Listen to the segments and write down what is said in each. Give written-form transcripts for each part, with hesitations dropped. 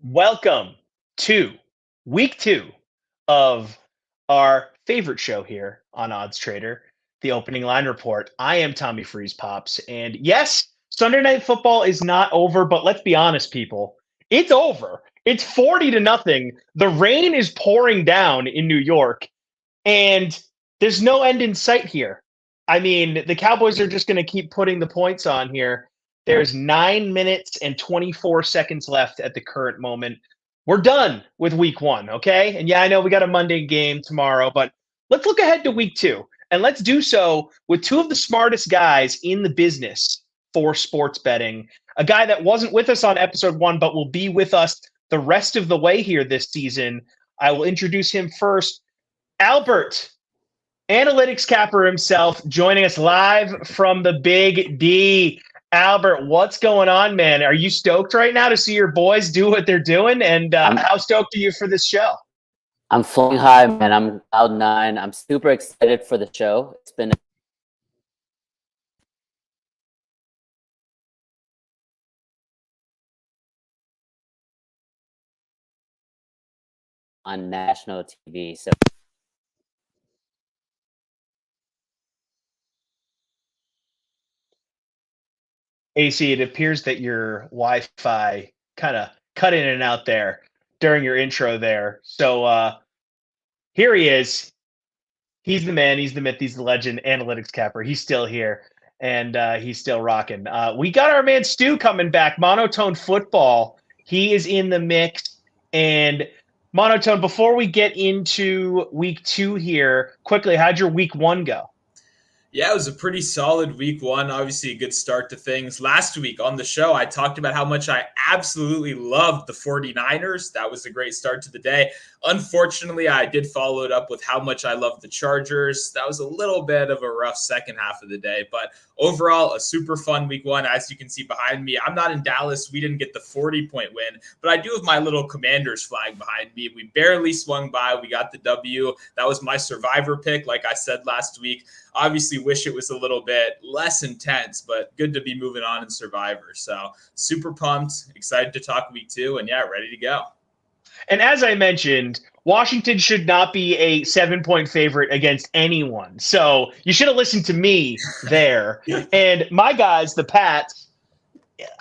Welcome to week 2 of our favorite show here on OddsTrader, the opening line report. I am TommyFreezePops, and yes, Sunday Night Football is not over, but let's be honest, people, it's over. It's 40 to nothing. The rain is pouring down in New York, and there's no end in sight here. I mean, the Cowboys are just going to keep putting the points on here. There's 9 minutes and 24 seconds left at the current moment. We're done with week 1, okay? And yeah, I know we got a Monday game tomorrow, but let's look ahead to week 2. And let's do so with two of the smartest guys in the business for sports betting. A guy that wasn't with us on episode 1, but will be with us the rest of the way here this season. I will introduce him first. Albert, analytics capper himself, joining us live from the Big D. Albert, what's going on, man? Are you stoked right now to see your boys do what they're doing? And how stoked are you for this show? I'm flying high, man. I'm cloud 9. I'm super excited for the show. It's been on national TV. So AC, it appears that your Wi-Fi kind of cut in and out there during your intro there. So here he is. He's the man. He's the myth. He's the legend. Analytics capper. He's still here, and he's still rocking. We got our man Stu coming back. Monotone football. He is in the mix. And Monotone, before we get into week 2 here, quickly, how'd your week 1 go? Yeah, it was a pretty solid week 1. Obviously, a good start to things. Last week on the show, I talked about how much I absolutely loved the 49ers. That was a great start to the day. Unfortunately, I did follow it up with how much I loved the Chargers. That was a little bit of a rough second half of the day. But overall, a super fun week 1. As you can see behind me, I'm not in Dallas. We didn't get the 40-point win. But I do have my little Commanders flag behind me. We barely swung by. We got the W. That was my survivor pick, like I said last week. Obviously, wish it was a little bit less intense, but good to be moving on in Survivor. So super pumped, excited to talk week 2, and yeah, ready to go. And as I mentioned, Washington should not be a 7-point favorite against anyone. So you should have listened to me there. And my guys, the Pats,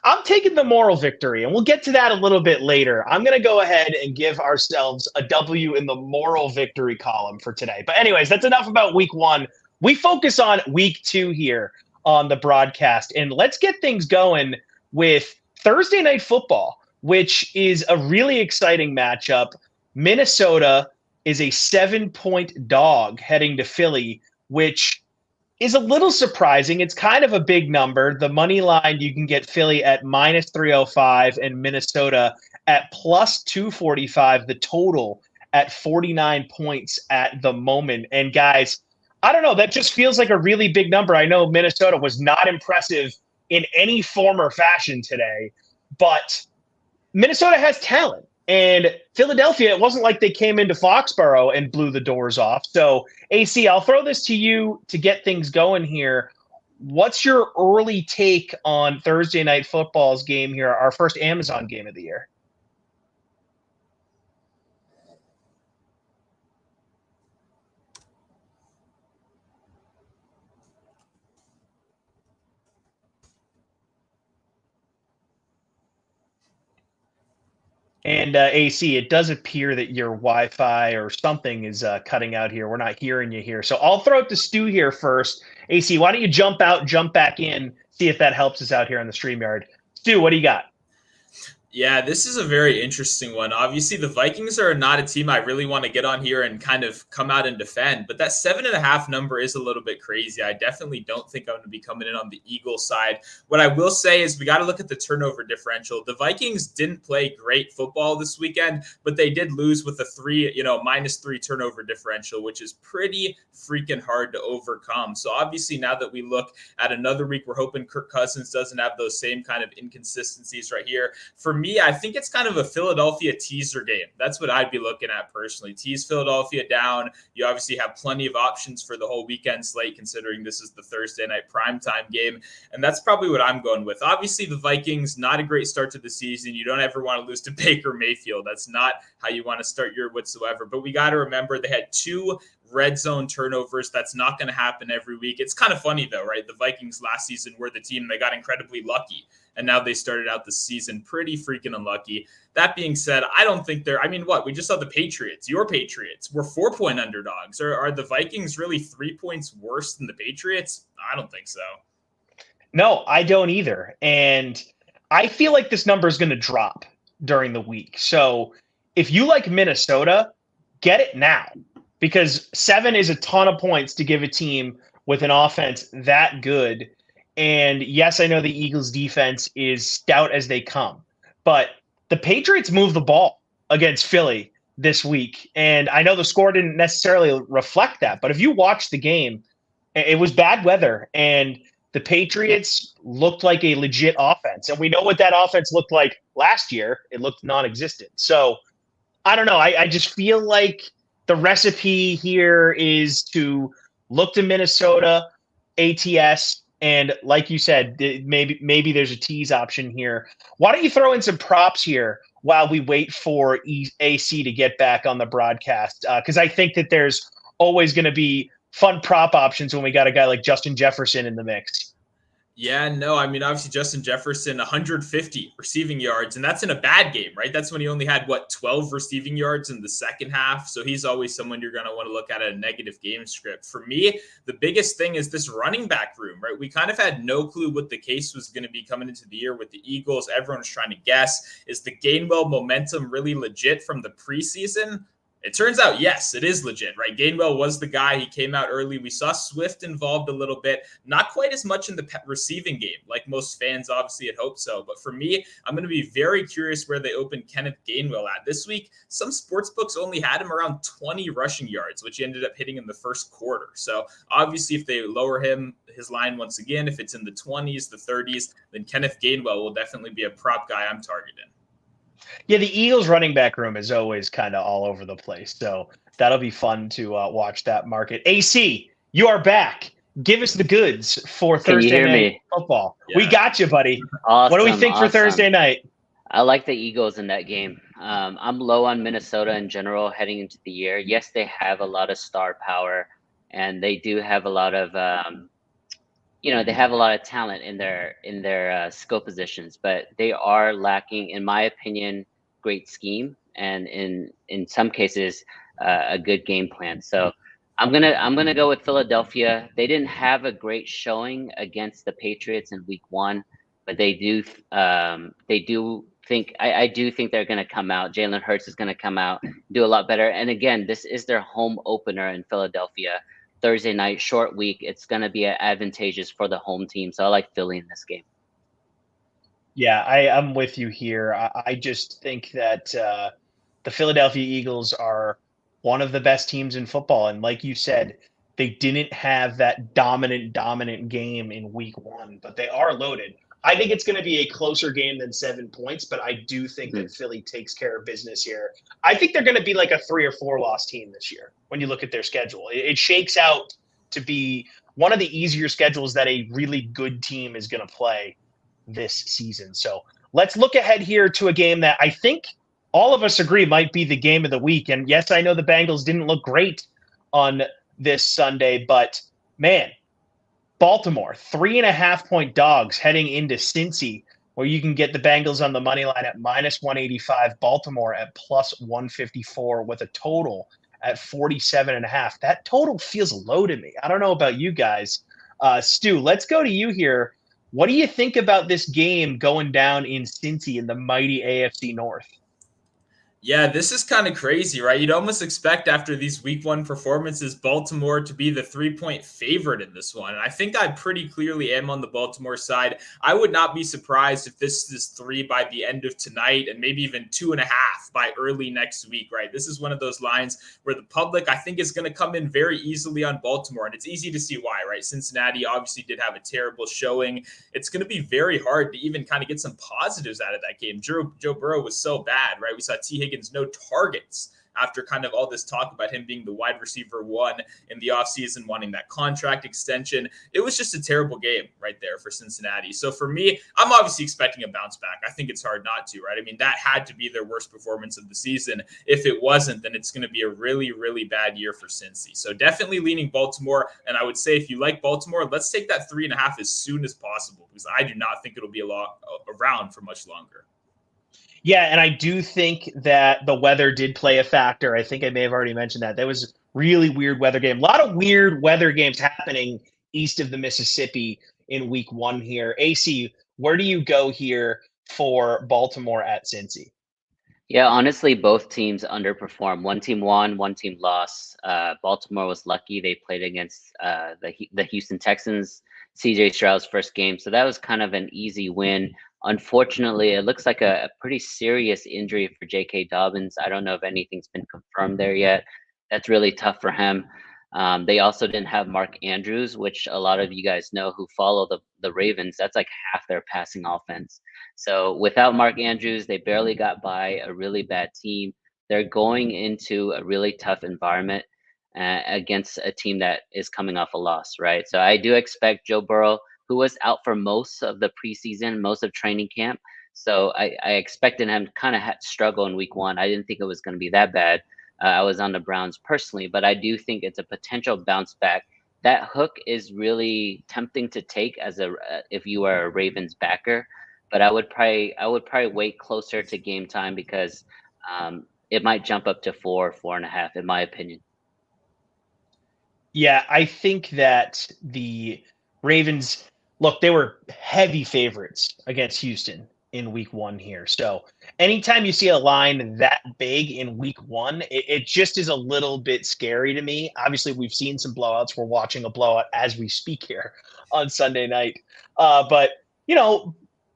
I'm taking the moral victory, and we'll get to that a little bit later. I'm going to go ahead and give ourselves a W in the moral victory column for today. But anyways, that's enough about week 1. We focus on week 2 here on the broadcast, and let's get things going with Thursday Night Football, which is a really exciting matchup. Minnesota is a 7-point dog heading to Philly, which is a little surprising. It's kind of a big number. The money line, you can get Philly at minus 305 and Minnesota at plus 245, the total at 49 points at the moment. And guys, I don't know. That just feels like a really big number. I know Minnesota was not impressive in any form or fashion today, but Minnesota has talent. And Philadelphia, it wasn't like they came into Foxborough and blew the doors off. So, AC, I'll throw this to you to get things going here. What's your early take on Thursday Night Football's game here, our first Amazon game of the year? And AC, it does appear that your Wi-Fi or something is cutting out here. We're not hearing you here. So I'll throw it to Stu here first. AC, why don't you jump out, jump back in, see if that helps us out here on the StreamYard. Stu, what do you got? Yeah, this is a very interesting one. Obviously, the Vikings are not a team I really want to get on here and kind of come out and defend, but that 7.5 number is a little bit crazy. I definitely don't think I'm going to be coming in on the Eagles side. What I will say is we got to look at the turnover differential. The Vikings didn't play great football this weekend, but they did lose with a minus 3 turnover differential, which is pretty freaking hard to overcome. So obviously, now that we look at another week, we're hoping Kirk Cousins doesn't have those same kind of inconsistencies right here. For me, me, I think it's kind of a Philadelphia teaser game. That's what I'd be looking at personally. Tease Philadelphia down. You obviously have plenty of options for the whole weekend slate, considering this is the Thursday night primetime game. And that's probably what I'm going with. Obviously, the Vikings, not a great start to the season. You don't ever want to lose to Baker Mayfield. That's not how you want to start your whatsoever. But we got to remember they had 2 red zone turnovers. That's not going to happen every week. It's kind of funny though, right? The Vikings last season were the team that got incredibly lucky, and now they started out the season pretty freaking unlucky. That being said, I don't think we just saw the Patriots. Your Patriots were 4-point underdogs. Are the Vikings really 3 points worse than the Patriots? I don't think so. No, I don't either. And I feel like this number is going to drop during the week. So if you like Minnesota, get it now, because 7 is a ton of points to give a team with an offense that good. And yes, I know the Eagles defense is stout as they come, but the Patriots moved the ball against Philly this week. And I know the score didn't necessarily reflect that, but if you watch the game, it was bad weather and the Patriots looked like a legit offense. And we know what that offense looked like last year. It looked non-existent. So I don't know. I just feel like the recipe here is to look to Minnesota, ATS, and like you said, maybe there's a tease option here. Why don't you throw in some props here while we wait for AC to get back on the broadcast? Because I think that there's always going to be fun prop options when we got a guy like Justin Jefferson in the mix. Yeah, no, I mean, obviously Justin Jefferson, 150 receiving yards, and that's in a bad game, right? That's when he only had, 12 receiving yards in the second half. So he's always someone you're going to want to look at a negative game script. For me, the biggest thing is this running back room, right? We kind of had no clue what the case was going to be coming into the year with the Eagles. Everyone's trying to guess. Is the Gainwell momentum really legit from the preseason? It turns out, yes, it is legit, right? Gainwell was the guy. He came out early. We saw Swift involved a little bit, not quite as much in the receiving game, like most fans obviously had hoped so. But for me, I'm going to be very curious where they open Kenneth Gainwell at this week. Some sports books only had him around 20 rushing yards, which he ended up hitting in the first quarter. So obviously, if they lower his line once again, if it's in the 20s, the 30s, then Kenneth Gainwell will definitely be a prop guy I'm targeting. Yeah, the Eagles running back room is always kind of all over the place. So that'll be fun to watch that market. AC, you are back. Give us the goods for Thursday night football. Yeah. We got you, buddy. Awesome, what do we think for Thursday night? I like the Eagles in that game. I'm low on Minnesota in general heading into the year. Yes, they have a lot of star power, and they do have a lot of they have a lot of talent in their skill positions, but they are lacking, in my opinion, great scheme and in some cases a good game plan. So I'm gonna go with Philadelphia. They didn't have a great showing against the Patriots in Week 1, but I do think they're gonna come out. Jalen Hurts is gonna come out, do a lot better. And again, this is their home opener in Philadelphia. Thursday night, short week. It's going to be advantageous for the home team. So I like Philly in this game. Yeah, I'm with you here. I just think that the Philadelphia Eagles are one of the best teams in football. And like you said, they didn't have that dominant game in Week 1, but they are loaded. I think it's going to be a closer game than 7 points, but I do think that Philly takes care of business here. I think they're going to be like a 3 or 4 loss team this year when you look at their schedule. It shakes out to be one of the easier schedules that a really good team is going to play this season. So let's look ahead here to a game that I think all of us agree might be the game of the week. And yes, I know the Bengals didn't look great on this Sunday, but man, Baltimore, 3.5-point dogs heading into Cincy, where you can get the Bengals on the money line at -185, Baltimore at +154 with a total at 47.5. That total feels low to me. I don't know about you guys. Stu, let's go to you here. What do you think about this game going down in Cincy in the mighty AFC North? Yeah, this is kind of crazy, right? You'd almost expect after these week one performances, Baltimore to be the 3-point favorite in this one. And I think I pretty clearly am on the Baltimore side. I would not be surprised if this is 3 by the end of tonight and maybe even 2.5 by early next week, right? This is one of those lines where the public, I think, is going to come in very easily on Baltimore. And it's easy to see why, right? Cincinnati obviously did have a terrible showing. It's going to be very hard to even kind of get some positives out of that game. Joe Burrow was so bad, right? We saw T. Higgins no targets after kind of all this talk about him being the wide receiver one in the offseason, wanting that contract extension. It was just a terrible game right there for Cincinnati. So for me, I'm obviously expecting a bounce back. I think it's hard not to, right? I mean, that had to be their worst performance of the season. If it wasn't, then it's going to be a really, really bad year for Cincy. So definitely leaning Baltimore. And I would say if you like Baltimore, let's take that 3.5 as soon as possible, because I do not think it'll be around for much longer. Yeah, and I do think that the weather did play a factor. I think I may have already mentioned that. That was a really weird weather game. A lot of weird weather games happening east of the Mississippi in week one here. AC, where do you go here for Baltimore at Cincy? Yeah, honestly, both teams underperformed. One team won, one team lost. Baltimore was lucky; they played against the Houston Texans. CJ Stroud's first game, so that was kind of an easy win. Unfortunately, it looks like a pretty serious injury for J.K. Dobbins. I don't know if anything's been confirmed there yet. That's really tough for him. They also didn't have Mark Andrews, which a lot of you guys know who follow the Ravens. That's like half their passing offense. So without Mark Andrews, they barely got by a really bad team. They're going into a really tough environment against a team that is coming off a loss, right? So I do expect Joe Burrow, who was out for most of the preseason, most of training camp. So I expected him to kind of struggle in week one. I didn't think it was going to be that bad. I was on the Browns personally, but I do think it's a potential bounce back. That hook is really tempting to take as if you are a Ravens backer, but I would probably wait closer to game time because it might jump up to 4.5, in my opinion. Yeah, I think that the Ravens, look, they were heavy favorites against Houston in week one here. So anytime you see a line that big in week one, it just is a little bit scary to me. Obviously, we've seen some blowouts. We're watching a blowout as we speak here on Sunday night. But,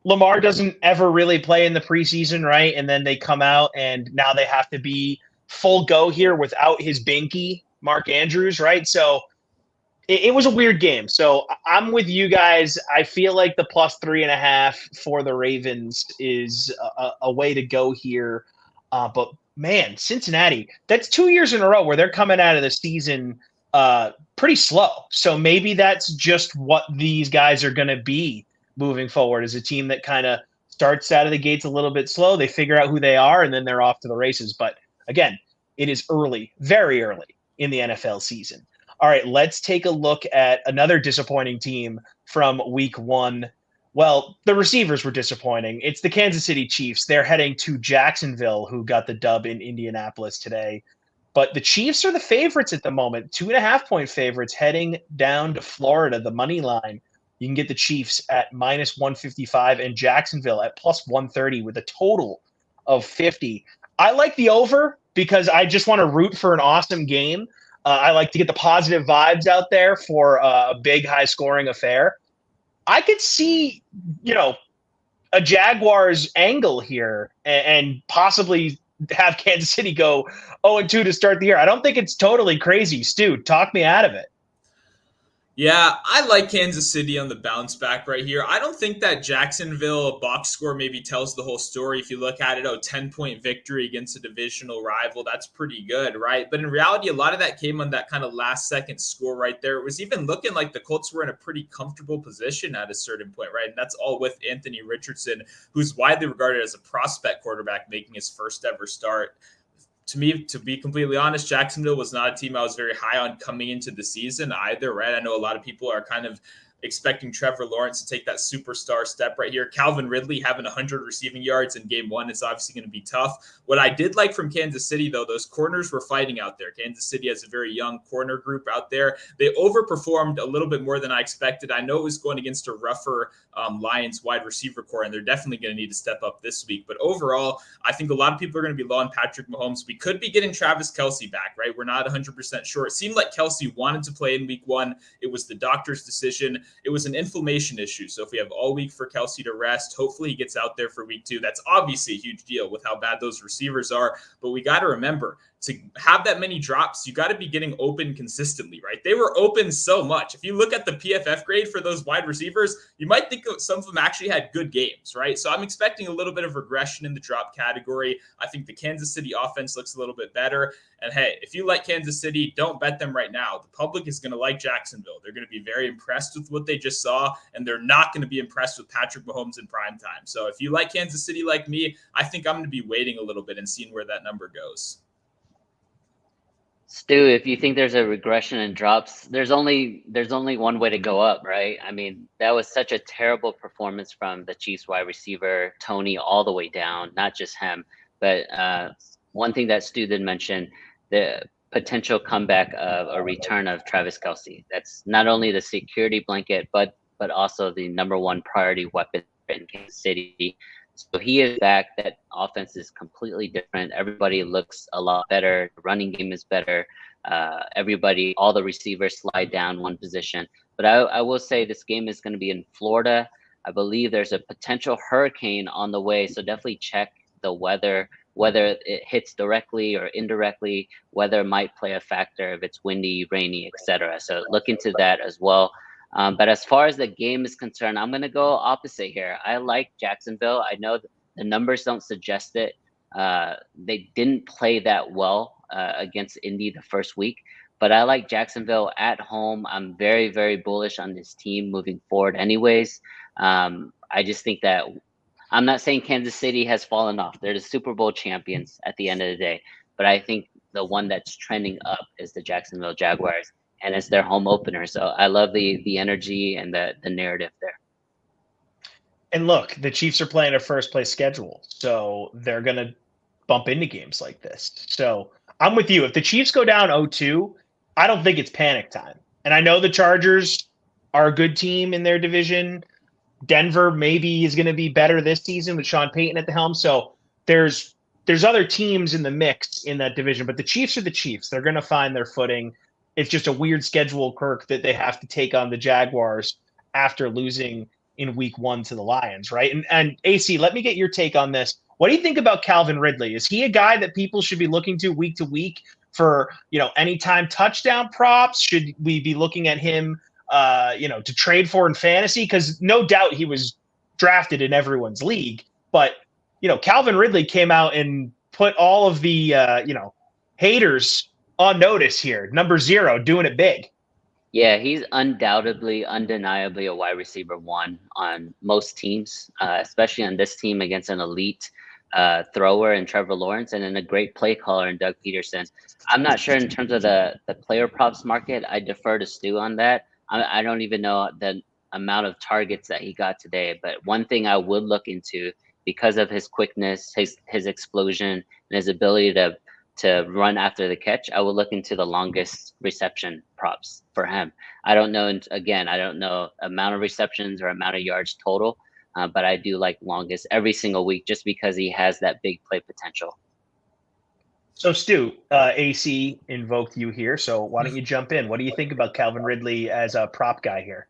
Lamar doesn't ever really play in the preseason, right? And then they come out and now they have to be full go here without his binky, Mark Andrews, right? So it was a weird game. So I'm with you guys. I feel like the plus 3.5 for the Ravens is a way to go here. But man, Cincinnati, that's 2 years in a row where they're coming out of the season pretty slow. So maybe that's just what these guys are going to be moving forward, as a team that kind of starts out of the gates a little bit slow. They figure out who they are, and then they're off to the races. But again, it is early, very early in the NFL season. All right, let's take a look at another disappointing team from week one. Well, the receivers were disappointing. It's the Kansas City Chiefs. They're heading to Jacksonville, who got the dub in Indianapolis today. But the Chiefs are the favorites at the moment, 2.5-point favorites heading down to Florida, the money line. You can get the Chiefs at minus 155 and Jacksonville at plus 130 with a total of 50. I like the over because I just want to root for an awesome game. I like to get the positive vibes out there for a big, high-scoring affair. I could see, a Jaguars angle here and possibly have Kansas City go 0-2 to start the year. I don't think it's totally crazy. Stu, talk me out of it. Yeah, I like Kansas City on the bounce back right here. I don't think that Jacksonville box score maybe tells the whole story. If you look at it, 10-point victory against a divisional rival, that's pretty good, right? But in reality, a lot of that came on that kind of last-second score right there. It was even looking like the Colts were in a pretty comfortable position at a certain point, right? And that's all with Anthony Richardson, who's widely regarded as a prospect quarterback making his first ever start. To me, to be completely honest, Jacksonville was not a team I was very high on coming into the season either, right? I know a lot of people are kind of expecting Trevor Lawrence to take that superstar step right here. Calvin Ridley having 100 receiving yards in game one is obviously going to be tough. What I did like from Kansas City, though, those corners were fighting out there. Kansas City has a very young corner group out there. They overperformed a little bit more than I expected. I know it was going against a rougher Lions wide receiver core, and they're definitely going to need to step up this week. But overall, I think a lot of people are going to be low on Patrick Mahomes. We could be getting Travis Kelce back, right? We're not 100% sure. It seemed like Kelce wanted to play in week one. It was the doctor's decision. It was an inflammation issue. So if we have all week for Kelce to rest, hopefully he gets out there for week two. That's obviously a huge deal with how bad those receivers are. But we got to remember, to have that many drops, you got to be getting open consistently, right? They were open so much. If you look at the PFF grade for those wide receivers, you might think some of them actually had good games, right? So I'm expecting a little bit of regression in the drop category. I think the Kansas City offense looks a little bit better. And hey, if you like Kansas City, don't bet them right now. The public is going to like Jacksonville. They're going to be very impressed with what they just saw, and they're not going to be impressed with Patrick Mahomes in prime time. So if you like Kansas City like me, I think I'm going to be waiting a little bit and seeing where that number goes. Stu, if you think there's a regression in drops, there's only one way to go up, right? I mean, that was such a terrible performance from the Chiefs wide receiver, Tony, all the way down, not just him. But one thing that Stu did mention, the potential comeback of a return of Travis Kelce. That's not only the security blanket, but also the number one priority weapon in Kansas City. So he is back. That offense is completely different. Everybody looks a lot better. The running game is better. All the receivers slide down one position. But I will say this game is going to be in Florida. I believe there's a potential hurricane on the way. So definitely check the weather, whether it hits directly or indirectly. Weather might play a factor if it's windy, rainy, etc. So look into that as well. But as far as the game is concerned, I'm going to go opposite here. I like Jacksonville. I know the numbers don't suggest it. They didn't play that well against Indy the first week, but I like Jacksonville at home. I'm very, very bullish on this team moving forward anyways. I just think that I'm not saying Kansas City has fallen off. They're the Super Bowl champions at the end of the day, but I think the one that's trending up is the Jacksonville Jaguars. And it's their home opener. So I love the energy and the narrative there. And look, the Chiefs are playing a first place schedule, so they're going to bump into games like this. So I'm with you. If the Chiefs go down 0-2, I don't think it's panic time. And I know the Chargers are a good team in their division. Denver maybe is going to be better this season with Sean Payton at the helm. So there's other teams in the mix in that division, but the Chiefs are the Chiefs. They're going to find their footing. It's just a weird schedule, Kirk, that they have to take on the Jaguars after losing in week one to the Lions, right? And AC, let me get your take on this. What do you think about Calvin Ridley? Is he a guy that people should be looking to week for, anytime touchdown props? Should we be looking at him, to trade for in fantasy? Because no doubt he was drafted in everyone's league. But, Calvin Ridley came out and put all of the, haters on notice here. Number 0, doing it big. Yeah, he's undeniably a wide receiver one on most teams, especially on this team against an elite thrower in Trevor Lawrence and then a great play caller in Doug Peterson. I'm not sure in terms of the player props market. I defer to Stu on that. I don't even know the amount of targets that he got today. But one thing I would look into, because of his quickness, his explosion, and his ability to run after the catch, I will look into the longest reception props for him. I don't know. And again, I don't know amount of receptions or amount of yards total, but I do like longest every single week just because he has that big play potential. So Stu, AC invoked you here. So why don't you jump in? What do you think about Calvin Ridley as a prop guy here?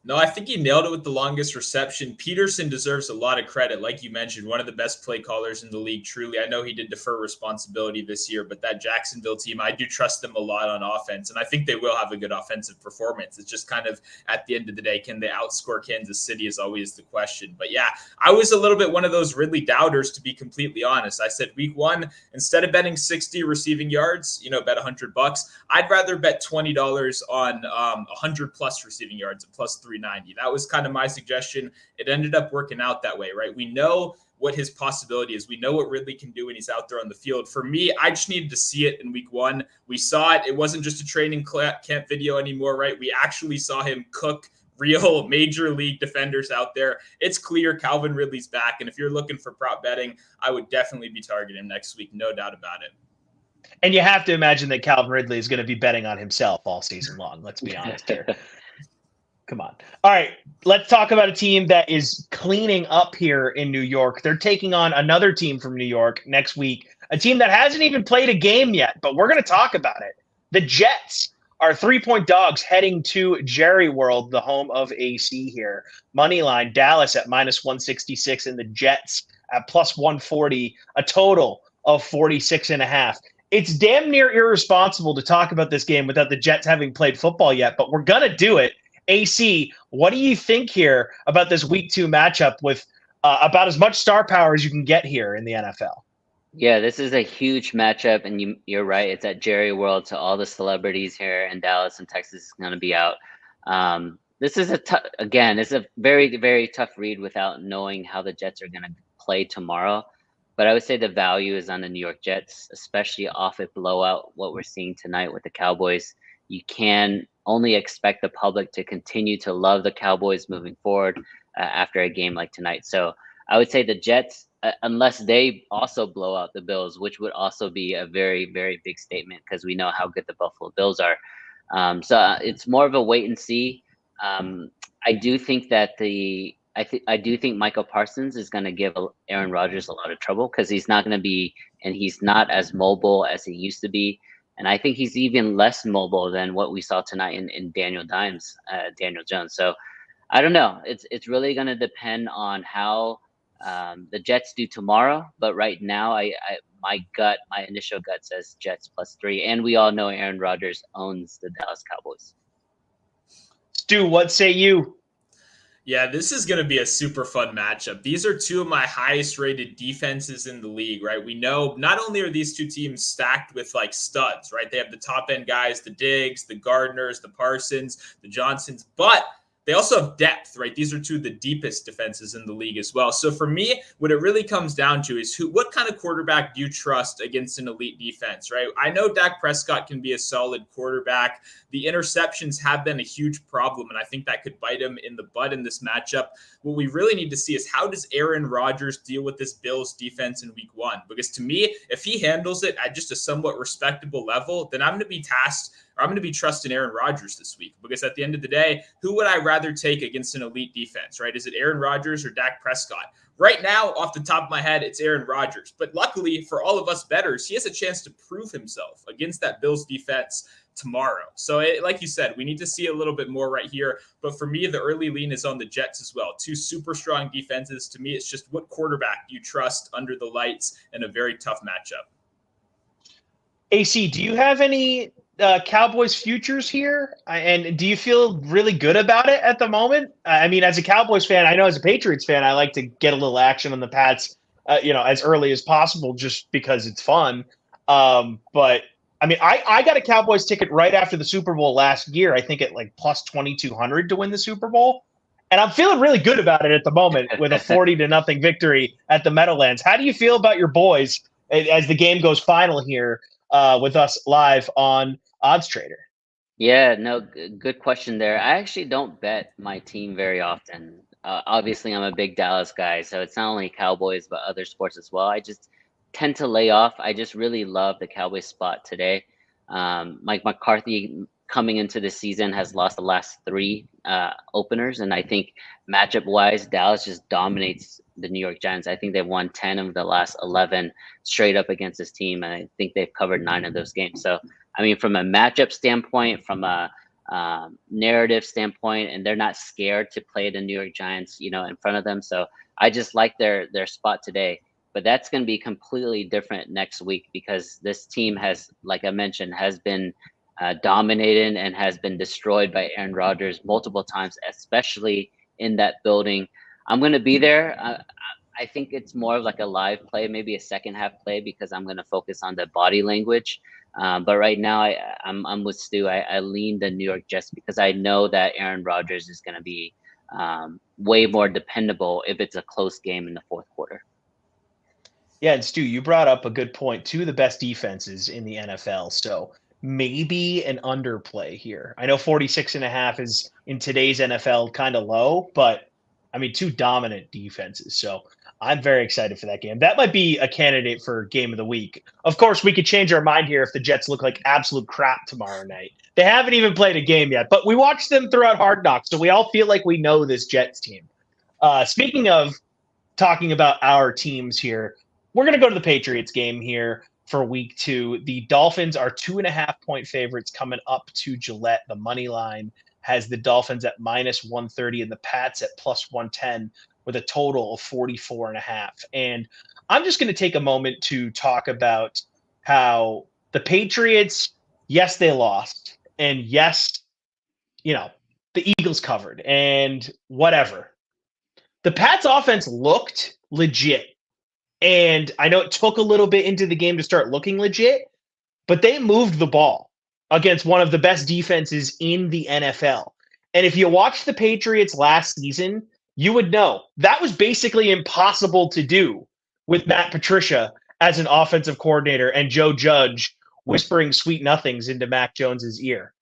No, I think he nailed it with the longest reception. Peterson deserves a lot of credit. Like you mentioned, one of the best play callers in the league, truly. I know he did defer responsibility this year, but that Jacksonville team, I do trust them a lot on offense, and I think they will have a good offensive performance. It's just kind of, at the end of the day, can they outscore Kansas City is always the question. But yeah, I was a little bit one of those Ridley doubters, to be completely honest. I said week one, instead of betting 60 receiving yards, bet $100, I'd rather bet $20 on 100 plus receiving yards at plus 390. That was kind of my suggestion. It ended up working out that way, right? We know what his possibility is. We know what Ridley can do when he's out there on the field. For me, I just needed to see it in week one. We saw it. It wasn't just a training camp video anymore, right? We actually saw him cook real major league defenders out there. It's clear Calvin Ridley's back. And if you're looking for prop betting, I would definitely be targeting him next week. No doubt about it. And you have to imagine that Calvin Ridley is going to be betting on himself all season long. Let's be honest here. Come on. All right, let's talk about a team that is cleaning up here in New York. They're taking on another team from New York next week, a team that hasn't even played a game yet, but we're going to talk about it. The Jets are 3-point dogs heading to Jerry World, the home of AC here. Moneyline, Dallas at -166 and the Jets at +140, a total of 46.5. It's damn near irresponsible to talk about this game without the Jets having played football yet, but we're going to do it. AC, what do you think here about this week 2 matchup with about as much star power as you can get here in the NFL? Yeah, this is a huge matchup, and you're right. It's at Jerry World, so all the celebrities here in Dallas and Texas is going to be out. This is it's a very, very tough read without knowing how the Jets are going to play tomorrow. But I would say the value is on the New York Jets, especially off a blowout, what we're seeing tonight with the Cowboys. You can only expect the public to continue to love the Cowboys moving forward after a game like tonight. So I would say the Jets, unless they also blow out the Bills, which would also be a very, very big statement because we know how good the Buffalo Bills are. So it's more of a wait and see. I do think that I do think Michael Parsons is going to give Aaron Rodgers a lot of trouble because he's not going to be, and he's not as mobile as he used to be. And I think he's even less mobile than what we saw tonight in Daniel Jones. So I don't know. It's really going to depend on how the Jets do tomorrow. But right now, my initial gut says Jets +3. And we all know Aaron Rodgers owns the Dallas Cowboys. Stu, what say you? Yeah, this is going to be a super fun matchup. These are two of my highest rated defenses in the league, right? We know not only are these two teams stacked with like studs, right? They have the top end guys, the Diggs, the Gardners, the Parsons, the Johnsons, but they also have depth, right? These are two of the deepest defenses in the league as well. So for me, what it really comes down to is what kind of quarterback do you trust against an elite defense, right? I know Dak Prescott can be a solid quarterback. The interceptions have been a huge problem, and I think that could bite him in the butt in this matchup. What we really need to see is how does Aaron Rodgers deal with this Bills defense in week 1? Because to me, if he handles it at just a somewhat respectable level, then I'm going to be tasked, or I'm going to be trusting Aaron Rodgers this week. Because at the end of the day, who would I rather take against an elite defense, right? Is it Aaron Rodgers or Dak Prescott? Right now, off the top of my head, it's Aaron Rodgers. But luckily for all of us bettors, he has a chance to prove himself against that Bills defense tomorrow. So like you said, we need to see a little bit more right here. But for me, the early lean is on the Jets as well. Two super strong defenses. To me, it's just what quarterback you trust under the lights in a very tough matchup. AC, do you have any Cowboys futures here? And do you feel really good about it at the moment? I mean, as a Cowboys fan, I know as a Patriots fan, I like to get a little action on the Pats, as early as possible just because it's fun. But I mean, I got a Cowboys ticket right after the Super Bowl last year, I think at like plus 2,200 to win the Super Bowl. And I'm feeling really good about it at the moment with a 40-0 victory at the Meadowlands. How do you feel about your boys as the game goes final here with us live on OddsTrader? Yeah, no, good question there. I actually don't bet my team very often. Obviously, I'm a big Dallas guy, so it's not only Cowboys, but other sports as well. I just tend to lay off. I just really love the Cowboys spot today. Mike McCarthy coming into the season has lost the last 3 openers, and I think matchup-wise, Dallas just dominates the New York Giants. I think they've won 10 of the last 11 straight up against this team, and I think they've covered 9 of those games. So, I mean, from a matchup standpoint, from a narrative standpoint, and they're not scared to play the New York Giants, in front of them. So I just like their spot today. But that's going to be completely different next week because this team has, like I mentioned, has been dominated and has been destroyed by Aaron Rodgers multiple times, especially in that building. I'm going to be there. I think it's more of like a live play, maybe a second half play, because I'm going to focus on the body language. But right now, I'm with Stu. I lean the New York Jets because I know that Aaron Rodgers is going to be way more dependable if it's a close game in the fourth quarter. Yeah, and Stu, you brought up a good point. 2 of the best defenses in the NFL. So maybe an underplay here. I know 46.5 is in today's NFL kind of low, but I mean, two dominant defenses. So I'm very excited for that game. That might be a candidate for game of the week. Of course, we could change our mind here if the Jets look like absolute crap tomorrow night. They haven't even played a game yet, but we watched them throughout Hard Knocks, so we all feel like we know this Jets team. Speaking of talking about our teams here, we're going to go to the Patriots game here for week 2. The Dolphins are 2.5-point favorites coming up to Gillette. The money line has the Dolphins at -130 and the Pats at +110 with a total of 44.5. And I'm just going to take a moment to talk about how the Patriots, yes, they lost. And yes, the Eagles covered and whatever. The Pats offense looked legit. And I know it took a little bit into the game to start looking legit, but they moved the ball against one of the best defenses in the NFL. And if you watched the Patriots last season, you would know that was basically impossible to do with Matt Patricia as an offensive coordinator and Joe Judge whispering sweet nothings into Mac Jones's ear.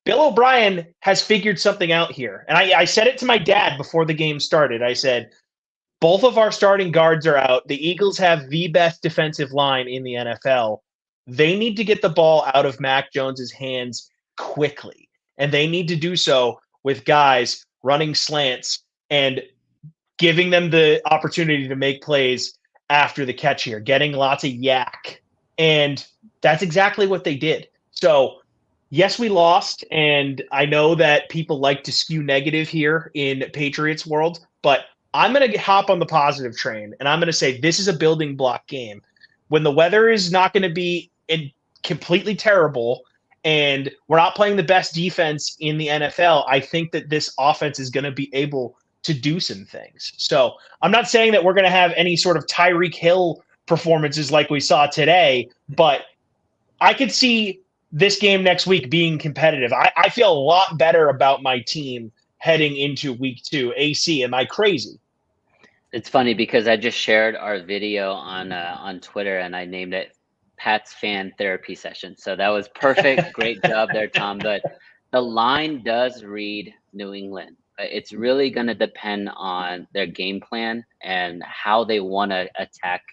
Bill O'Brien has figured something out here. And I said it to my dad before the game started. I said, both of our starting guards are out. The Eagles have the best defensive line in the NFL. They need to get the ball out of Mac Jones's hands quickly. And they need to do so with guys running slants and giving them the opportunity to make plays after the catch here, getting lots of yak. And that's exactly what they did. So, yes, we lost. And I know that people like to skew negative here in Patriots world, but I'm going to hop on the positive train, and I'm going to say this is a building block game. When the weather is not going to be completely terrible and we're not playing the best defense in the NFL, I think that this offense is going to be able to do some things. So I'm not saying that we're going to have any sort of Tyreek Hill performances like we saw today, but I could see this game next week being competitive. I feel a lot better about my team heading into week 2. AC, am I crazy? It's funny because I just shared our video on Twitter and I named it Pat's Fan Therapy Session. So that was perfect. Great job there, Tom. But the line does read New England. It's really going to depend on their game plan and how they want to attack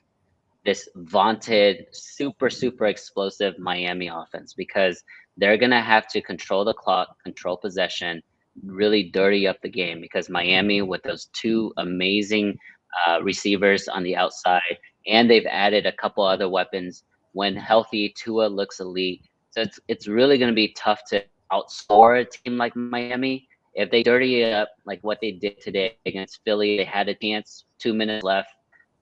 this vaunted, super, super explosive Miami offense, because they're going to have to control the clock, control possession, really dirty up the game, because Miami, with those two amazing receivers on the outside, and they've added a couple other weapons. When healthy, Tua looks elite. So it's really going to be tough to outscore a team like Miami. If they dirty it up like what they did today against Philly, they had a chance, 2 minutes left,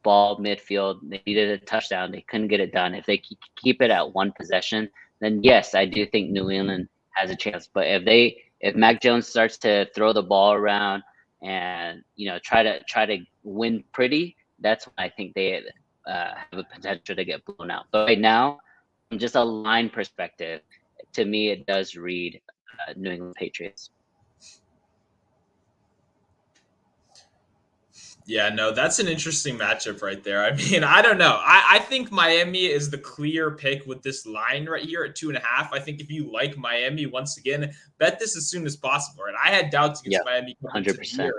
ball midfield, they needed a touchdown, they couldn't get it done. If they keep it at one possession, then yes, I do think New England has a chance. But if Mac Jones starts to throw the ball around and try to win pretty, that's when I think they have a potential to get blown out. But right now, from just a line perspective, to me, it does read New England Patriots. Yeah, no, that's an interesting matchup right there. I mean, I don't know. I think Miami is the clear pick with this line right here at 2.5. I think if you like Miami, once again, bet this as soon as possible. And I had doubts against Miami. 100%.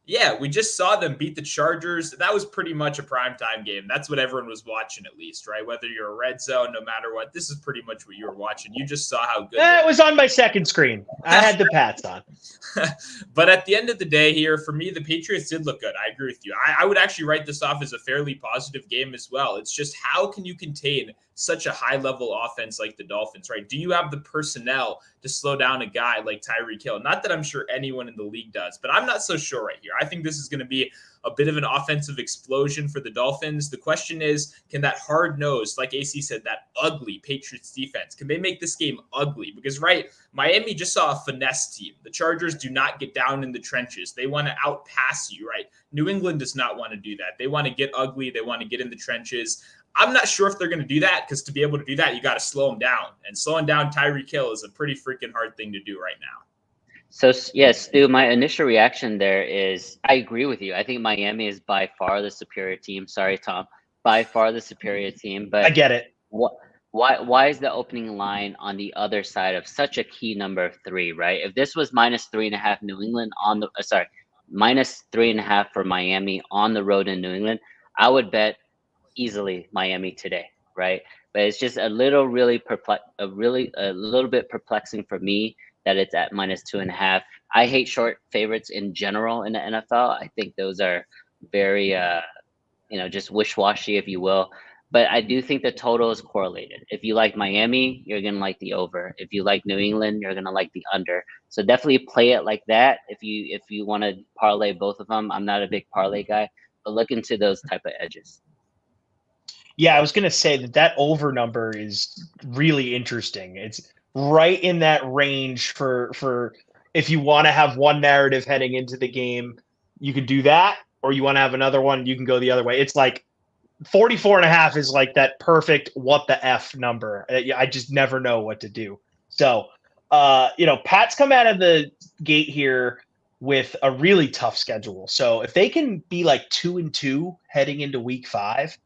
Yeah, we just saw them beat the Chargers. That was pretty much a primetime game. That's what everyone was watching, at least, right? Whether you're a red zone, no matter what, this is pretty much what you were watching. You just saw how good it was on my second screen. I had the Pats on. But at the end of the day here, for me, the Patriots did look good. I agree with you. I would actually write this off as a fairly positive game as well. It's just, how can you contain such a high-level offense like the Dolphins, right? Do you have the personnel to slow down a guy like Tyreek Hill? Not that I'm sure anyone in the league does, but I'm not so sure right here. I think this is going to be a bit of an offensive explosion for the Dolphins. The question is, can that hard-nosed, like AC said, that ugly Patriots defense, can they make this game ugly? Because, right, Miami just saw a finesse team. The Chargers do not get down in the trenches. They want to outpass you, right? New England does not want to do that. They want to get ugly. They want to get in the trenches. I'm not sure if they're going to do that, because to be able to do that, you got to slow them down. And slowing down Tyreek Hill is a pretty freaking hard thing to do right now. So, yes, Stu, my initial reaction there is I agree with you. I think Miami is by far the superior team. Sorry, Tom. By far the superior team. But I get it. Why is the opening line on the other side of such a key number of 3, right? If this was -3.5 New England on the -3.5 for Miami on the road in New England, I would bet easily Miami today, right? But it's just a little bit perplexing for me that it's at -2.5. I hate short favorites in general in the NFL. I think those are very just wish-washy, if you will. But I do think the total is correlated. If you like Miami, you're gonna like the over. If you like New England, you're gonna like the under. So definitely play it like that. If you want to parlay both of them, I'm not a big parlay guy, but look into those type of edges. Yeah, I was going to say that over number is really interesting. It's right in that range for if you want to have one narrative heading into the game, you can do that, or you want to have another one, you can go the other way. It's like 44.5 is like that perfect what the F number. I just never know what to do. So, Pat's come out of the gate here with a really tough schedule. So if they can be like 2-2 heading into week 5,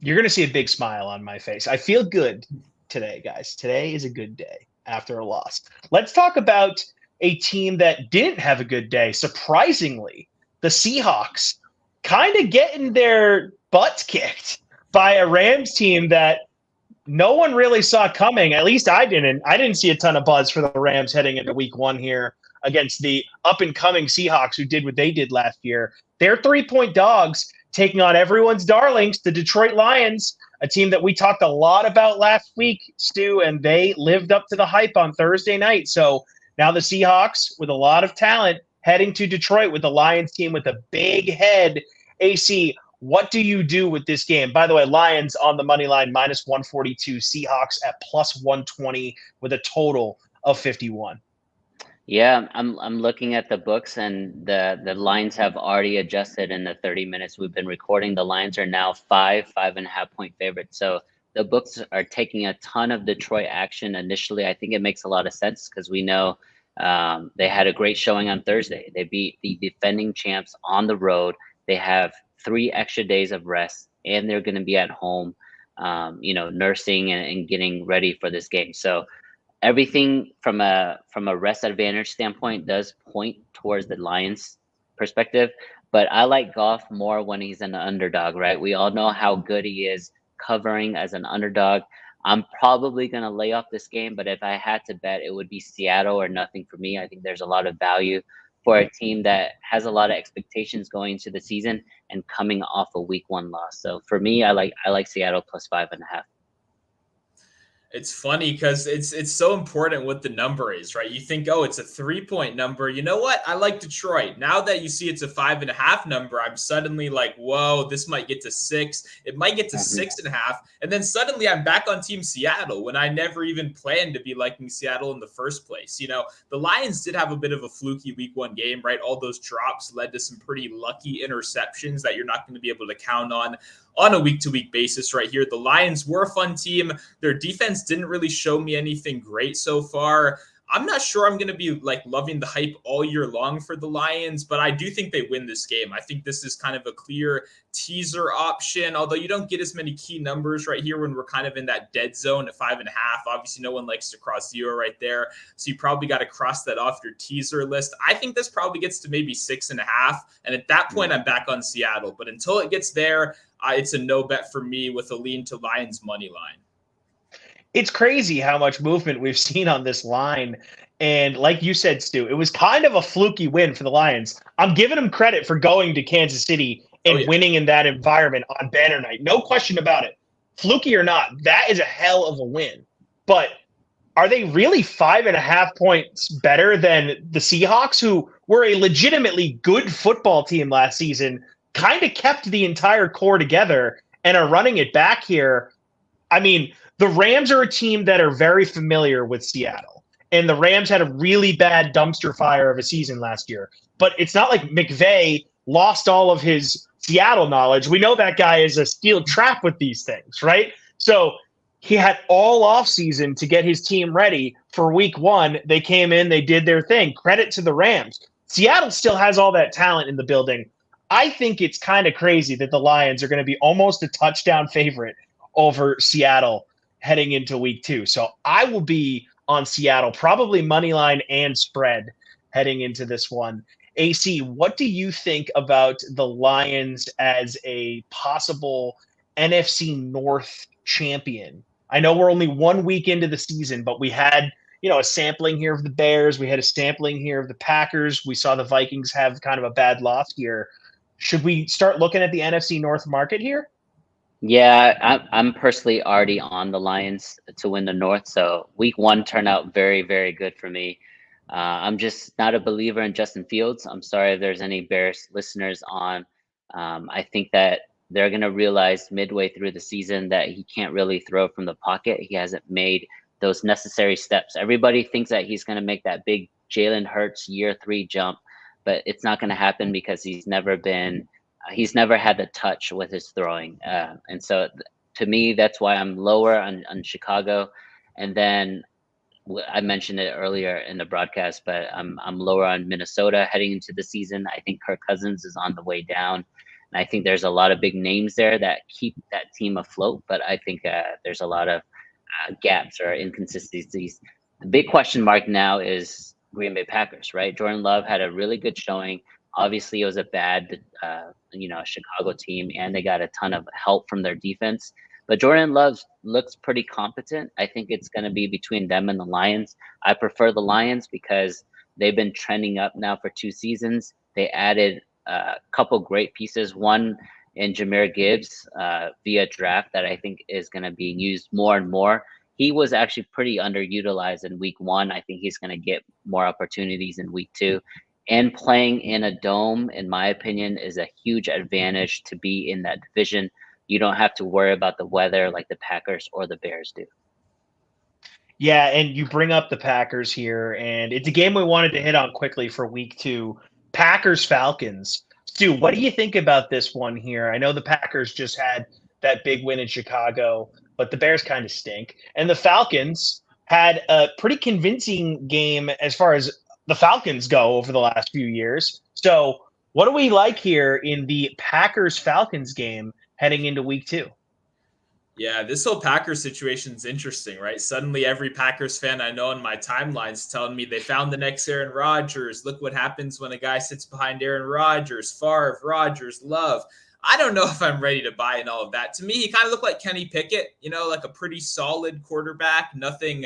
you're going to see a big smile on my face. I feel good today, guys. Today is a good day after a loss. Let's talk about a team that didn't have a good day. Surprisingly, the Seahawks kind of getting their butts kicked by a Rams team that no one really saw coming. At least I didn't. I didn't see a ton of buzz for the Rams heading into week 1 here against the up-and-coming Seahawks who did what they did last year. They're 3-point dogs, taking on everyone's darlings, the Detroit Lions, a team that we talked a lot about last week, Stu, and they lived up to the hype on Thursday night. So now the Seahawks, with a lot of talent, heading to Detroit with the Lions team with a big head. AC, what do you do with this game? By the way, Lions on the money line, -142, Seahawks at +120 with a total of 51. Yeah, I'm looking at the books, and the lines have already adjusted in the 30 minutes we've been recording. The lines are now 5.5 point favorites. So the books are taking a ton of Detroit action initially. I think it makes a lot of sense because we know they had a great showing on Thursday. They beat the defending champs on the road. They have 3 extra days of rest, and they're going to be at home, nursing and getting ready for this game. So everything from a rest advantage standpoint does point towards the Lions perspective, but I like Goff more when he's an underdog, right? We all know how good he is covering as an underdog. I'm probably going to lay off this game, but if I had to bet, it would be Seattle or nothing for me. I think there's a lot of value for a team that has a lot of expectations going into the season and coming off a week 1 loss. So for me, I like Seattle +5.5. It's funny because it's so important what the number is, right? You think, oh, it's a 3-point number. You know what? I like Detroit. Now that you see it's a 5.5 number, I'm suddenly like, whoa, this might get to 6. It might get to 6.5. And then suddenly I'm back on Team Seattle when I never even planned to be liking Seattle in the first place. The Lions did have a bit of a fluky week 1 game, right? All those drops led to some pretty lucky interceptions that you're not going to be able to count on a week-to-week basis right here. The Lions were a fun team. Their defense didn't really show me anything great so far. I'm not sure I'm going to be loving the hype all year long for the Lions, but I do think they win this game. I think this is kind of a clear teaser option, although you don't get as many key numbers right here when we're kind of in that dead zone at 5.5. Obviously, no one likes to cross 0 right there, so you probably got to cross that off your teaser list. I think this probably gets to maybe 6.5, and at that point, I'm back on Seattle. But until it gets there, it's a no bet for me with a lean to Lions money line. It's crazy how much movement we've seen on this line. And like you said, Stu, it was kind of a fluky win for the Lions. I'm giving them credit for going to Kansas City and winning in that environment on banner night. No question about it. Fluky or not, that is a hell of a win. But are they really 5.5 points better than the Seahawks, who were a legitimately good football team last season, kind of kept the entire core together and are running it back here? I mean, the Rams are a team that are very familiar with Seattle, and the Rams had a really bad dumpster fire of a season last year. But it's not like McVay lost all of his Seattle knowledge. We know that guy is a steel trap with these things, right? So he had all offseason to get his team ready for week 1. They came in, they did their thing. Credit to the Rams. Seattle still has all that talent in the building. I think it's kind of crazy that the Lions are going to be almost a touchdown favorite over Seattle. heading into week 2. So I will be on Seattle, probably money line and spread heading into this one. AC, what do you think about the Lions as a possible NFC North champion? I know we're only 1 week into the season, but we had, a sampling here of the Bears. We had a sampling here of the Packers. We saw the Vikings have kind of a bad loss here. Should we start looking at the NFC North market here? Yeah, I'm personally already on the Lions to win the North. So week 1 turned out very, very good for me. I'm just not a believer in Justin Fields. I'm sorry if there's any Bears listeners on. I think that they're going to realize midway through the season that he can't really throw from the pocket. He hasn't made those necessary steps. Everybody thinks that he's going to make that big Jalen Hurts year 3 jump, but it's not going to happen because he's never had the touch with his throwing. And so to me, that's why I'm lower on Chicago. And then I mentioned it earlier in the broadcast, but I'm lower on Minnesota heading into the season. I think Kirk Cousins is on the way down. And I think there's a lot of big names there that keep that team afloat. But I think there's a lot of gaps or inconsistencies. The big question mark now is Green Bay Packers, right? Jordan Love had a really good showing. Obviously, it was a bad, Chicago team, and they got a ton of help from their defense. But Jordan Love looks pretty competent. I think it's going to be between them and the Lions. I prefer the Lions because they've been trending up now for 2 seasons. They added a couple great pieces. One in Jahmyr Gibbs via draft that I think is going to be used more and more. He was actually pretty underutilized in week 1. I think he's going to get more opportunities in week 2. And playing in a dome, in my opinion, is a huge advantage to be in that division. You don't have to worry about the weather like the Packers or the Bears do. Yeah, and you bring up the Packers here, and it's a game we wanted to hit on quickly for week 2. Packers-Falcons. Stu, what do you think about this one here? I know the Packers just had that big win in Chicago, but the Bears kind of stink. And the Falcons had a pretty convincing game as far as the Falcons go over the last few years. So what do we like here in the Packers-Falcons game heading into week 2? Yeah, this whole Packers situation is interesting, right? Suddenly every Packers fan I know on my timeline's telling me they found the next Aaron Rodgers. Look what happens when a guy sits behind Aaron Rodgers, Favre, Rodgers, Love. I don't know if I'm ready to buy in all of that. To me, he kind of looked like Kenny Pickett, like a pretty solid quarterback, nothing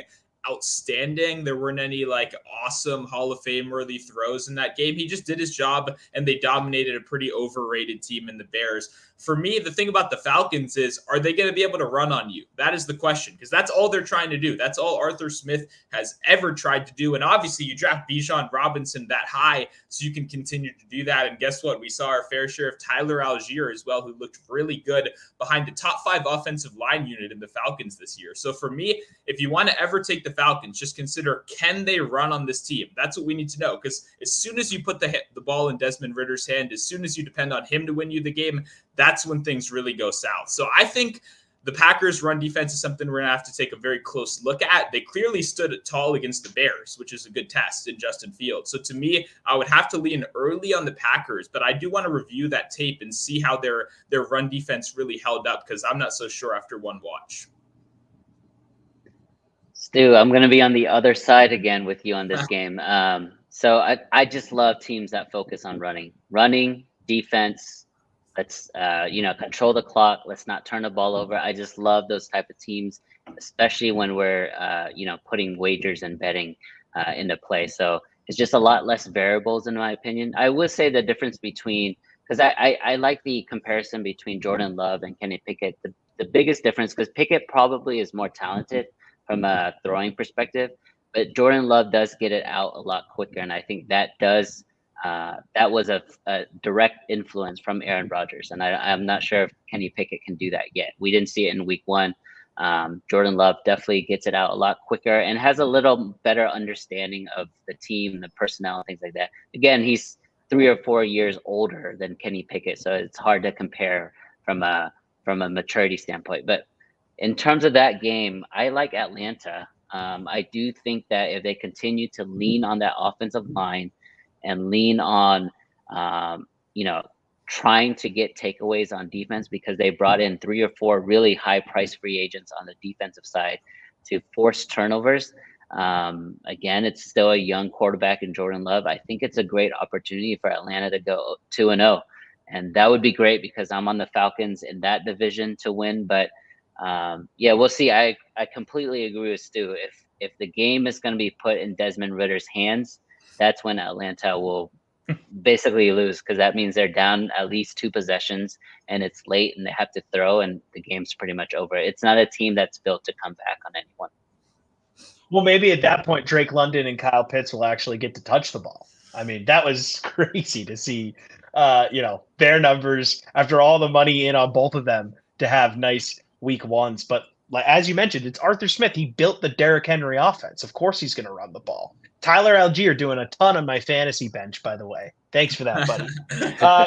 outstanding. There weren't any awesome Hall of Fame worthy throws in that game. He just did his job and they dominated a pretty overrated team in the Bears. For me, the thing about the Falcons is, are they going to be able to run on you? That is the question, because that's all they're trying to do. That's all Arthur Smith has ever tried to do. And obviously you draft Bijan Robinson that high so you can continue to do that. And guess what? We saw our fair share of Tyler Algier as well, who looked really good behind the top 5 offensive line unit in the Falcons this year. So for me, if you want to ever take the Falcons, just consider, can they run on this team? That's what we need to know, because as soon as you put the ball in Desmond Ridder's hand, as soon as you depend on him to win you the game, that's when things really go south. So I think the Packers' run defense is something we're going to have to take a very close look at. They clearly stood tall against the Bears, which is a good test in Justin Fields. So to me, I would have to lean early on the Packers, but I do want to review that tape and see how their run defense really held up, because I'm not so sure after one watch. Stu, I'm going to be on the other side again with you on this game. So I just love teams that focus on running, defense. Let's, control the clock. Let's not turn the ball over. I just love those type of teams, especially when we're, putting wagers and betting into play. So it's just a lot less variables, in my opinion. I would say the difference between, because I like the comparison between Jordan Love and Kenny Pickett. The biggest difference, because Pickett probably is more talented from a throwing perspective, but Jordan Love does get it out a lot quicker. And I think that was a direct influence from Aaron Rodgers. And I'm not sure if Kenny Pickett can do that yet. We didn't see it in week 1. Jordan Love definitely gets it out a lot quicker and has a little better understanding of the team, the personnel, and things like that. Again, he's 3 or 4 years older than Kenny Pickett, so it's hard to compare from a maturity standpoint. But in terms of that game, I like Atlanta. I do think that if they continue to lean on that offensive line and lean on, trying to get takeaways on defense because they brought in 3 or 4 really high price free agents on the defensive side to force turnovers. Again, it's still a young quarterback in Jordan Love. I think it's a great opportunity for Atlanta to go 2-0. And that would be great because I'm on the Falcons in that division to win. But yeah, we'll see. I completely agree with Stu. If the game is going to be put in Desmond Ritter's hands, that's when Atlanta will basically lose, because that means they're down at least 2 possessions and it's late and they have to throw and the game's pretty much over. It's not a team that's built to come back on anyone. Well, maybe at that point, Drake London and Kyle Pitts will actually get to touch the ball. I mean, that was crazy to see, their numbers after all the money in on both of them to have nice week ones. But like, as you mentioned, it's Arthur Smith. He built the Derrick Henry offense. Of course he's going to run the ball. Tyler Algier doing a ton on my fantasy bench, by the way. Thanks for that, buddy.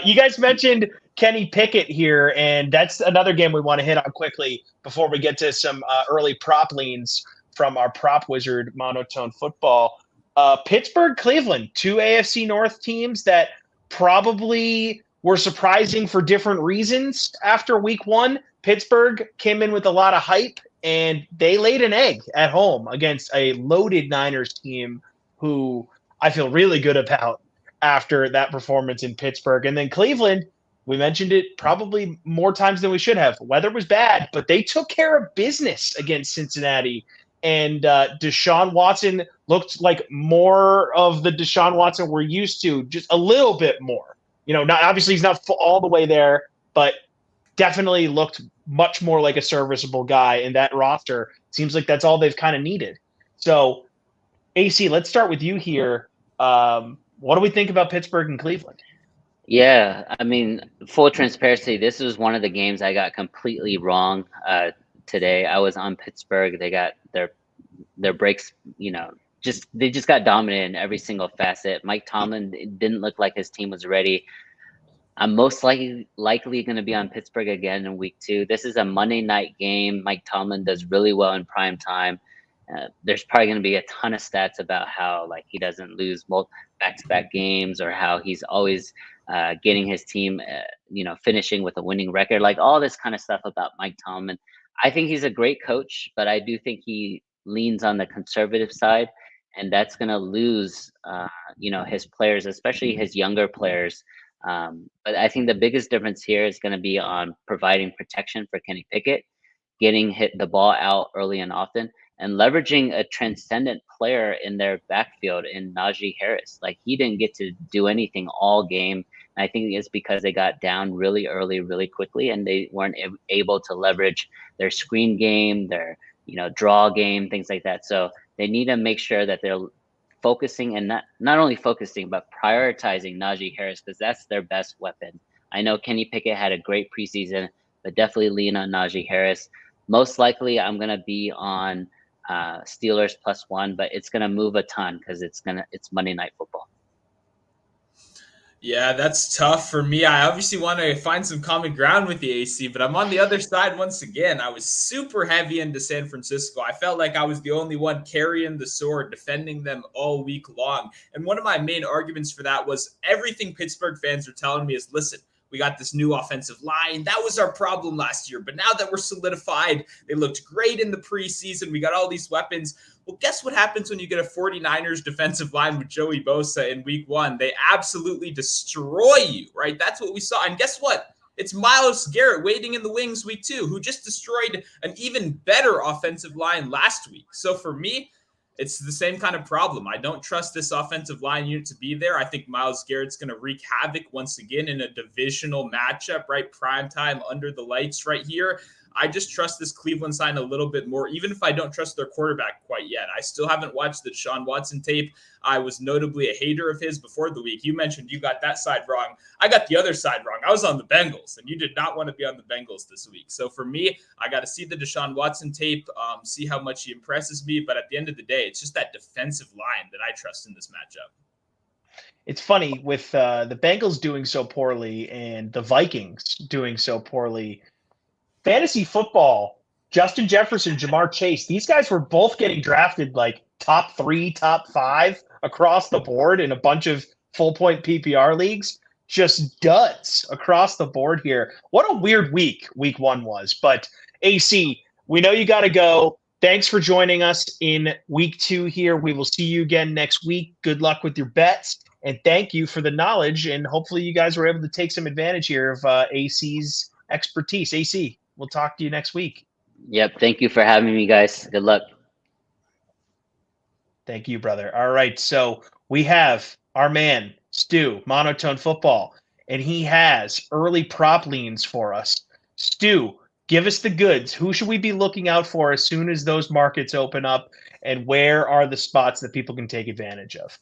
You guys mentioned Kenny Pickett here, and that's another game we want to hit on quickly before we get to some early prop leans from our prop wizard, Monotone Football. Pittsburgh, Cleveland, 2 AFC North teams that probably were surprising for different reasons after week 1. Pittsburgh came in with a lot of hype, and they laid an egg at home against a loaded Niners team who I feel really good about after that performance in Pittsburgh. And then Cleveland, we mentioned it probably more times than we should have. Weather was bad, but they took care of business against Cincinnati. And Deshaun Watson looked like more of the Deshaun Watson we're used to, just a little bit more. Not obviously he's not all the way there, but definitely looked much more like a serviceable guy in that roster. Seems like that's all they've kind of needed. So, AC, let's start with you here. What do we think about Pittsburgh and Cleveland? Yeah, I mean, full transparency, this was one of the games I got completely wrong today. I was on Pittsburgh. They got their breaks, they just got dominated in every single facet. Mike Tomlin, it didn't look like his team was ready. I'm most likely going to be on Pittsburgh again in week 2. This is a Monday night game. Mike Tomlin does really well in prime time. There's probably going to be a ton of stats about how he doesn't lose back-to-back games, or how he's always getting his team, finishing with a winning record, all this kind of stuff about Mike Tomlin. I think he's a great coach, but I do think he leans on the conservative side, and that's going to lose, his players, especially his younger players. But I think the biggest difference here is going to be on providing protection for Kenny Pickett, getting the ball out early and often, and leveraging a transcendent player in their backfield in Najee Harris. He didn't get to do anything all game. And I think it's because they got down really early, really quickly, and they weren't able to leverage their screen game, their draw game, things like that. So they need to make sure that they're focusing, and not only focusing, but prioritizing Najee Harris, because that's their best weapon. I know Kenny Pickett had a great preseason, but definitely lean on Najee Harris. Most likely I'm going to be on Steelers +1, but it's going to move a ton because it's Monday Night Football. Yeah, that's tough for me. I obviously want to find some common ground with the AC, but I'm on the other side once again. I was super heavy into San Francisco. I felt like I was the only one carrying the sword, defending them all week long. And one of my main arguments for that was everything Pittsburgh fans are telling me is, listen, we got this new offensive line. That was our problem last year. But now that we're solidified, they looked great in the preseason. We got all these weapons. Well, guess what happens when you get a 49ers defensive line with Joey Bosa in week 1? They absolutely destroy you, right? That's what we saw. And guess what? It's Myles Garrett waiting in the wings week 2, who just destroyed an even better offensive line last week. So for me, it's the same kind of problem. I don't trust this offensive line unit to be there. I think Myles Garrett's going to wreak havoc once again in a divisional matchup, right? Prime time under the lights right here. I just trust this Cleveland side a little bit more, even if I don't trust their quarterback quite yet. I still haven't watched the Deshaun Watson tape. I was notably a hater of his before the week. You mentioned you got that side wrong. I got the other side wrong. I was on the Bengals, and you did not want to be on the Bengals this week. So for me, I got to see the Deshaun Watson tape, see how much he impresses me. But at the end of the day, it's just that defensive line that I trust in this matchup. It's funny with the Bengals doing so poorly and the Vikings doing so poorly. Fantasy football, Justin Jefferson, Jamar Chase, these guys were both getting drafted top 3, top 5 across the board in a bunch of full point PPR leagues. just duds across the board here. What a weird week 1 was. But AC, we know you got to go. Thanks for joining us in week 2 here. We will see you again next week. Good luck with your bets. And thank you for the knowledge. And hopefully you guys were able to take some advantage here of AC's expertise. AC, we'll talk to you next week. Yep. Thank you for having me, guys. Good luck. Thank you, brother. All right. So we have our man, Stu, Monotone Football, and he has early prop leans for us. Stu, give us the goods. Who should we be looking out for as soon as those markets open up, and where are the spots that people can take advantage of?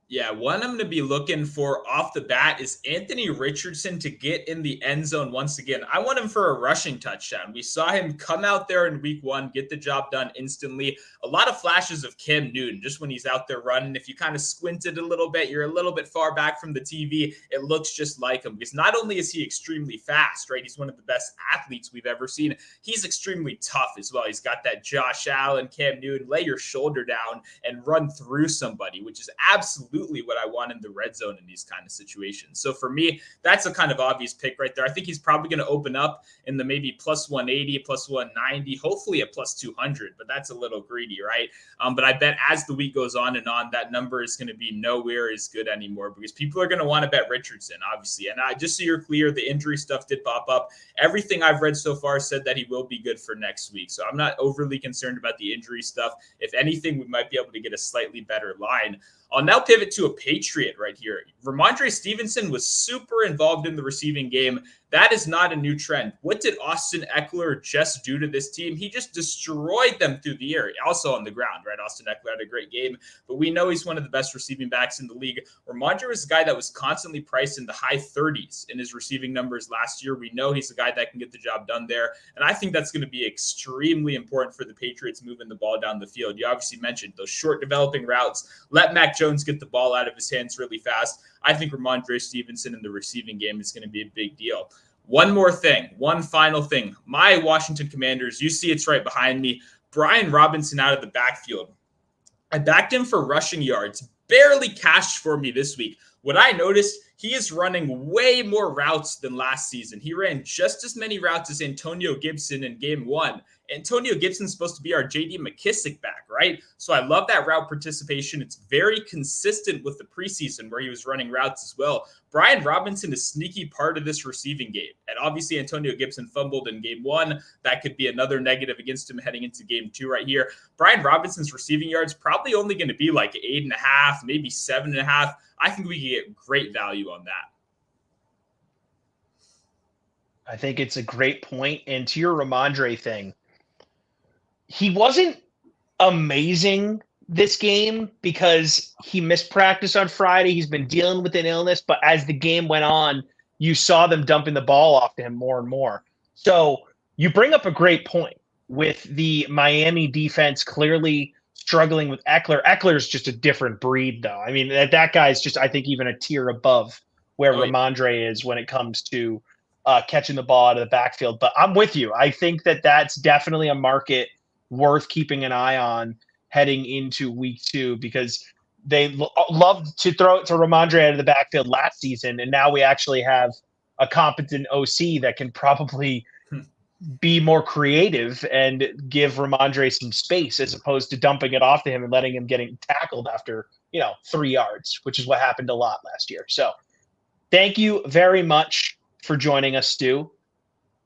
Yeah, one I'm going to be looking for off the bat is Anthony Richardson to get in the end zone once again. I want him for a rushing touchdown. We saw him come out there in week 1, get the job done instantly. A lot of flashes of Cam Newton just when he's out there running. If you kind of squinted a little bit, you're a little bit far back from the TV, it looks just like him, because not only is he extremely fast, right? He's one of the best athletes we've ever seen. He's extremely tough as well. He's got that Josh Allen, Cam Newton, lay your shoulder down and run through somebody, which is absolutely what I want in the red zone in these kind of situations. So for me, that's a kind of obvious pick right there. I think he's probably going to open up in the maybe plus 180, plus 190, hopefully a plus 200, but that's a little greedy, right? But I bet as the week goes on and on, that number is going to be nowhere as good anymore, because people are going to want to bet Richardson, obviously. And just so you're clear, the injury stuff did pop up. Everything I've read so far said that he will be good for next week. So I'm not overly concerned about the injury stuff. If anything, we might be able to get a slightly better line. I'll now pivot to a Patriot right here. Ramondre Stevenson was super involved in the receiving game. That is not a new trend. What did Austin Eckler just do to this team? He just destroyed them through the air, also on the ground, right? Austin Eckler had a great game, but we know he's one of the best receiving backs in the league. Ramondre was a guy that was constantly priced in the high 30s in his receiving numbers last year. We know he's a guy that can get the job done there, and I think that's going to be extremely important for the Patriots moving the ball down the field. You obviously mentioned those short developing routes. Let Mac Jones get the ball out of his hands really fast. I think Ramondre Stevenson in the receiving game is going to be a big deal. One more thing, one final thing. My Washington Commanders, you see it's right behind me. Brian Robinson out of the backfield. I backed him for rushing yards. Barely cashed for me this week. What I noticed, he is running way more routes than last season. He ran just as many routes as Antonio Gibson in game 1. Antonio Gibson's supposed to be our J.D. McKissick back, right? So I love that route participation. It's very consistent with the preseason where he was running routes as well. Brian Robinson is sneaky part of this receiving game. And obviously Antonio Gibson fumbled in game 1. That could be another negative against him heading into game 2 right here. Brian Robinson's receiving yards probably only going to be like 8.5, maybe 7.5. I think we can get great value on that. I think it's a great point. And to your Ramondre thing, he wasn't amazing this game because he missed practice on Friday. He's been dealing with an illness, but as the game went on, you saw them dumping the ball off to him more and more. So you bring up a great point with the Miami defense clearly struggling with Eckler. Eckler's just a different breed, though. I mean, that guy's just, I think, even a tier above where Ramondre is when it comes to catching the ball out of the backfield. But I'm with you. I think that that's definitely a market worth keeping an eye on heading into week 2, because they loved to throw it to Ramondre out of the backfield last season, and now we actually have a competent OC that can probably be more creative and give Ramondre some space as opposed to dumping it off to him and letting him getting tackled after 3 yards, which is what happened a lot last year. So thank you very much for joining us, Stu.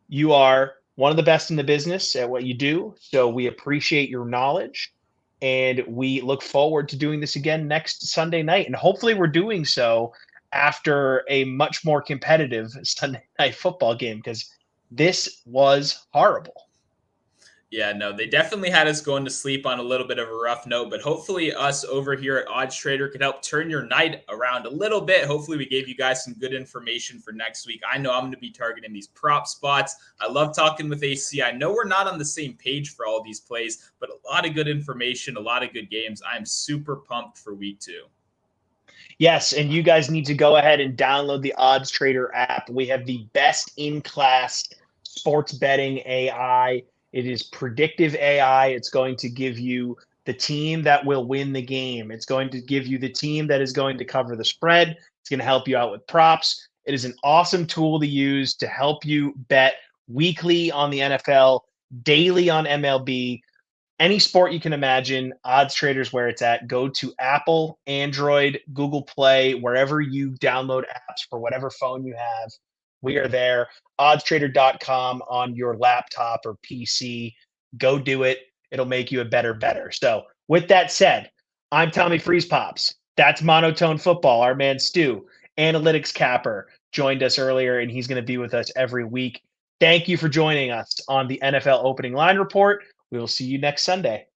You are one of the best in the business at what you do, so we appreciate your knowledge, and we look forward to doing this again next Sunday night. And hopefully we're doing so after a much more competitive Sunday night football game, because this was horrible. Yeah, no, they definitely had us going to sleep on a little bit of a rough note, but hopefully us over here at OddsTrader could help turn your night around a little bit. Hopefully we gave you guys some good information for next week. I know I'm going to be targeting these prop spots. I love talking with AC. I know we're not on the same page for all these plays, but a lot of good information, a lot of good games. I'm super pumped for week 2. Yes, and you guys need to go ahead and download the OddsTrader app. We have the best in-class sports betting AI. It is predictive AI. It's going to give you the team that will win the game. It's going to give you the team that is going to cover the spread. It's going to help you out with props. It is an awesome tool to use to help you bet weekly on the NFL, daily on MLB, any sport you can imagine. OddsTrader's where it's at. Go to Apple, Android, Google Play, wherever you download apps for whatever phone you have. We are there. OddsTrader.com on your laptop or PC. Go do it. It'll make you a better. So with that said, I'm Tommy FreezePops. That's Monotone Football. Our man Stu, analytics capper, joined us earlier, and he's going to be with us every week. Thank you for joining us on the NFL Opening Line Report. We will see you next Sunday.